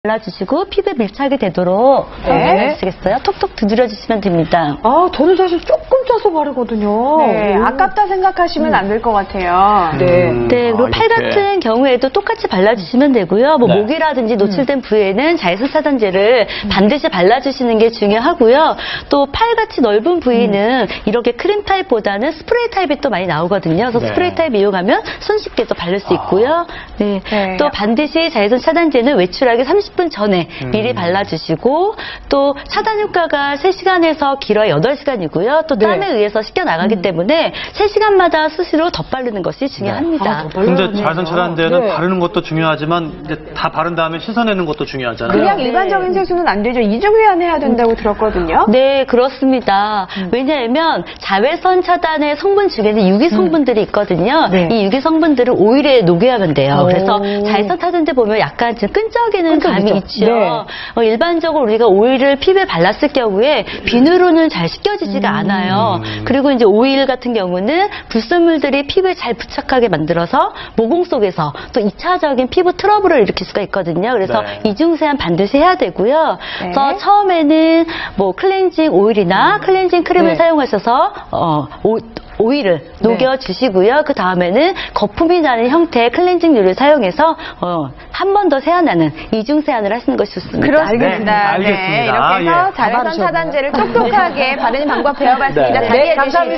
발라주시고 피부에 밀착이 되도록 발라주시겠어요? 톡톡 두드려주시면 됩니다. 아, 저는 사실 조금 짜서 바르거든요. 네, 아깝다 생각하시면 안 될 것 같아요. 네, 그리고 팔 같은 경우에도 똑같이 발라주시면 되고요. 뭐 목이라든지 노출된 부위에는 자외선 차단제를 반드시 발라주시는 게 중요하고요. 또 팔같이 넓은 부위는 이렇게 크림 타입보다는 스프레이 타입이 또 많이 나오거든요. 그래서 스프레이 타입 이용하면 손쉽게 또 바를 수 있고요. 또 반드시 자외선 차단제는 외출하기 30분 전에 미리 발라주시고, 또 차단 효과가 3시간에서 길어야 8시간이고요. 또 땀에 의해서 씻겨 나가기 때문에 3시간마다 수시로 덧바르는 것이 중요합니다. 근데 자외선 차단제는 바르는 것도 중요하지만 이제 다 바른 다음에 씻어내는 것도 중요하잖아요. 그냥 일반적인 세수는 안 되죠. 2주 후에 해야 된다고 들었거든요. 네, 그렇습니다. 왜냐하면 자외선 차단의 성분 중에는 유기 성분들이 있거든요. 이 유기 성분들을 오일에 녹여야만 돼요. 그래서 자외선 차단제 보면 약간 좀 끈적이는 감이 있죠. 일반적으로 우리가 오일을 피부에 발랐을 경우에 비누로는 잘 씻겨지지가 않아요. 그리고 이제 오일 같은 경우는 불순물들이 피부에 잘 부착하게 만들어서 모공 속에서 또 2차적인 피부 트러블을 일으킬 수가 있거든요. 그래서 이중 세안 반드시 해야 되고요. 그래서 처음에는 뭐 클렌징 오일이나 클렌징 크림을 사용하셔서 오일을 녹여주시고요. 그 다음에는 거품이 나는 형태의 클렌징류를 사용해서 한 번 더 세안하는 이중 세안을 하시는 것이 좋습니다. 그렇습니다. 알겠습니다. 이렇게 해서 자외선 차단제를 똑똑하게 바르는 방법 배워봤습니다. 자리해 주시죠.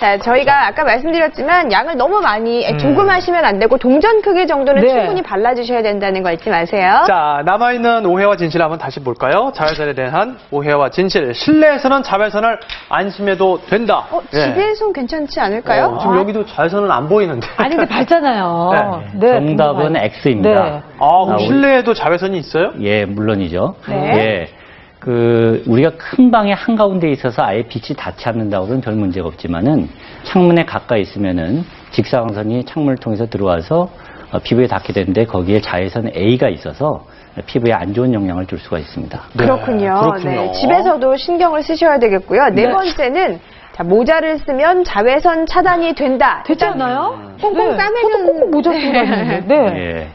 자, 저희가 아까 말씀드렸지만 양을 너무 많이 조금 하시면 안 되고 동전 크기 정도는 충분히 발라주셔야 된다는 거 잊지 마세요. 자, 남아있는 오해와 진실 한번 다시 볼까요? 자외선에 대한 오해와 진실. 실내에서는 자외선을 안심해도 된다. 집에서는 괜찮지 않을까요? 지금 여기도 자외선은 안 보이는데. 아니, 근데 밝잖아요. 정답은 X입니다. 그럼 실내에도 자외선이 있어요? 예, 물론이죠. 예. 우리가 큰 방의 한가운데 있어서 아예 빛이 닿지 않는다고 그러면 별 문제가 없지만은 창문에 가까이 있으면은 직사광선이 창문을 통해서 들어와서 피부에 닿게 되는데 거기에 자외선 A가 있어서 피부에 안 좋은 영향을 줄 수가 있습니다. 그렇군요. 집에서도 신경을 쓰셔야 되겠고요. 네 번째는 자, 모자를 쓰면 자외선 차단이 된다. 되지 않아요? 꽁꽁 싸매면 꼭 모자 쓰고 다니는데.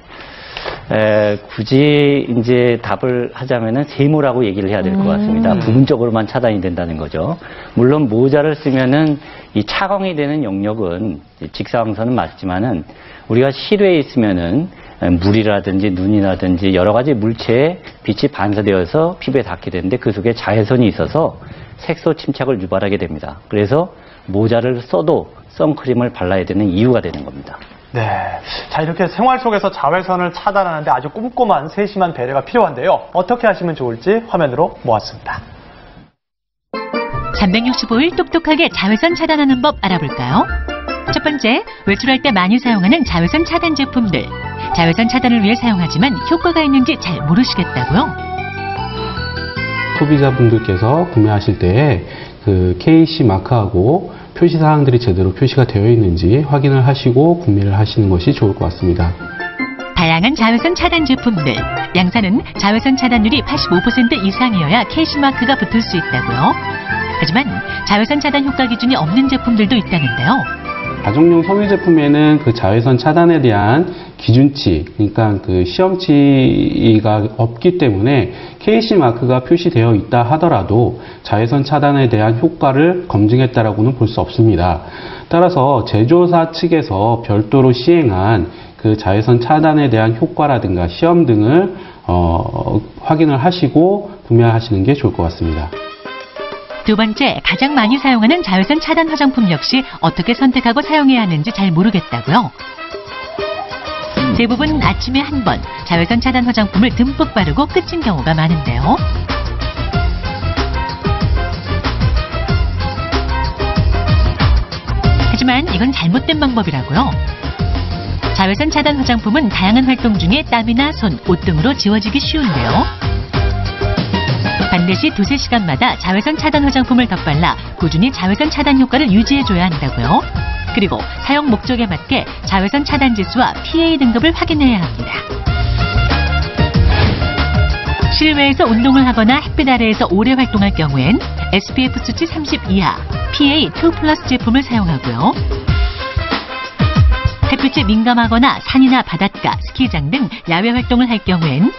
굳이 이제 답을 하자면은 세모라고 얘기를 해야 될 것 같습니다. 부분적으로만 차단이 된다는 거죠. 물론 모자를 쓰면은 이 차광이 되는 영역은 직사광선은 맞지만은 우리가 실외에 있으면은 물이라든지 눈이라든지 여러 가지 물체에 빛이 반사되어서 피부에 닿게 되는데 그 속에 자외선이 있어서 색소 침착을 유발하게 됩니다. 그래서 모자를 써도 선크림을 발라야 되는 이유가 되는 겁니다. 네. 자, 이렇게 생활 속에서 자외선을 차단하는데 아주 꼼꼼한 세심한 배려가 필요한데요. 어떻게 하시면 좋을지 화면으로 모았습니다. 365일 똑똑하게 자외선 차단하는 법 알아볼까요? 첫 번째, 외출할 때 많이 사용하는 자외선 차단 제품들. 자외선 차단을 위해 사용하지만 효과가 있는지 잘 모르시겠다고요? 소비자분들께서 구매하실 때 그 KC 마크하고 표시 사항들이 제대로 표시가 되어 있는지 확인을 하시고 구매를 하시는 것이 좋을 것 같습니다. 다양한 자외선 차단 제품들. 양산은 자외선 차단율이 85% 이상이어야 KC 마크가 붙을 수 있다고요. 하지만 자외선 차단 효과 기준이 없는 제품들도 있다는데요. 가정용 섬유 제품에는 그 자외선 차단에 대한 기준치, 그러니까 그 시험치가 없기 때문에 KC 마크가 표시되어 있다 하더라도 자외선 차단에 대한 효과를 검증했다라고는 볼 수 없습니다. 따라서 제조사 측에서 별도로 시행한 그 자외선 차단에 대한 효과라든가 시험 등을 확인을 하시고 구매하시는 게 좋을 것 같습니다. 두 번째, 가장 많이 사용하는 자외선 차단 화장품 역시 어떻게 선택하고 사용해야 하는지 잘 모르겠다고요. 대부분 아침에 한 번 자외선 차단 화장품을 듬뿍 바르고 끝인 경우가 많은데요. 하지만 이건 잘못된 방법이라고요. 자외선 차단 화장품은 다양한 활동 중에 땀이나 손, 옷 등으로 지워지기 쉬운데요. 반드시 2~3시간마다 자외선 차단 화장품을 덧발라 꾸준히 자외선 차단 효과를 유지해줘야 한다고요. 그리고 사용 목적에 맞게 자외선 차단 지수와 PA 등급을 확인해야 합니다. 실외에서 운동을 하거나 햇빛 아래에서 오래 활동할 경우엔 SPF 수치 30 이하, PA2+ 제품을 사용하고요. 햇빛에 민감하거나 산이나 바닷가, 스키장 등 야외 활동을 할 경우엔